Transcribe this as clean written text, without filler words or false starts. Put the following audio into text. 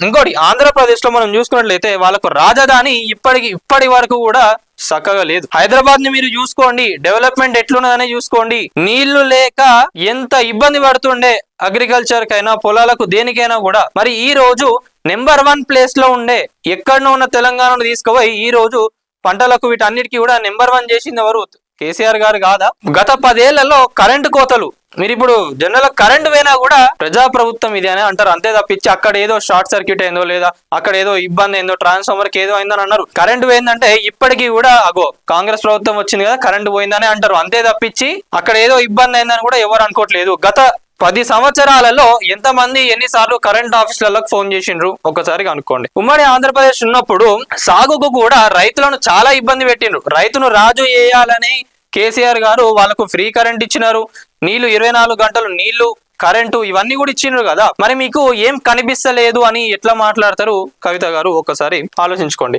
ఇంకోటి ఆంధ్రప్రదేశ్ లో మనం చూసుకున్నట్లయితే వాళ్ళకు రాజధాని ఇప్పటి వరకు కూడా చక్కగా లేదు. హైదరాబాద్ ని మీరు చూసుకోండి, డెవలప్మెంట్ ఎట్లున్నదనే చూసుకోండి. నీళ్లు లేక ఎంత ఇబ్బంది పడుతుండే అగ్రికల్చర్ కైనా పొలాలకు దేనికైనా కూడా. మరి ఈ రోజు నెంబర్ 1 ప్లేస్ లో ఉండే ఎక్కడనో ఉన్న తెలంగాణను తీసుకుపోయి ఈ రోజు పంటలకు వీటన్నిటికీ కూడా నెంబర్ 1 చేసింది ఎవరు? కేసీఆర్ గారు కాదా? గత 10 ఏళ్లలో కరెంటు కోతలు, మీరు ఇప్పుడు జనరల్ కరెంట్ పోయినా కూడా ప్రజాప్రభుత్వం ఇది అని అంటారు, అంతే తప్పించి అక్కడ ఏదో షార్ట్ సర్క్యూట్ అయిందో లేదా అక్కడ ఏదో ఇబ్బంది అయిందో ట్రాన్స్ఫార్మర్ కి ఏదో అయిందని అన్నారు. కరెంట్ పోయిందంటే ఇప్పటికీ కూడా అగో కాంగ్రెస్ ప్రభుత్వం వచ్చింది కదా కరెంట్ పోయిందని అంటారు, అంతే తప్పించి అక్కడ ఏదో ఇబ్బంది అయిందని కూడా ఎవరు అనుకోవట్లేదు. గత 10 సంవత్సరాలలో ఎంతమంది ఎన్నిసార్లు కరెంట్ ఆఫీసులకు ఫోన్ చేసిండ్రు ఒకసారి కనుక్కోండి. ఉమ్మడి ఆంధ్రప్రదేశ్ ఉన్నప్పుడు సాగుకు కూడా రైతులను చాలా ఇబ్బంది పెట్టిండ్రు. రైతును రాజు చేయాలని కేసీఆర్ గారు వాళ్ళకు ఫ్రీ కరెంట్ ఇచ్చినారు, నీళ్లు 24 గంటలు నీళ్లు కరెంటు ఇవన్నీ కూడా ఇచ్చిండ్రు కదా. మరి మీకు ఏం కనిపిస్తలేదు అని ఎట్లా మాట్లాడతారు కవిత గారు? ఒక్కసారి ఆలోచించుకోండి.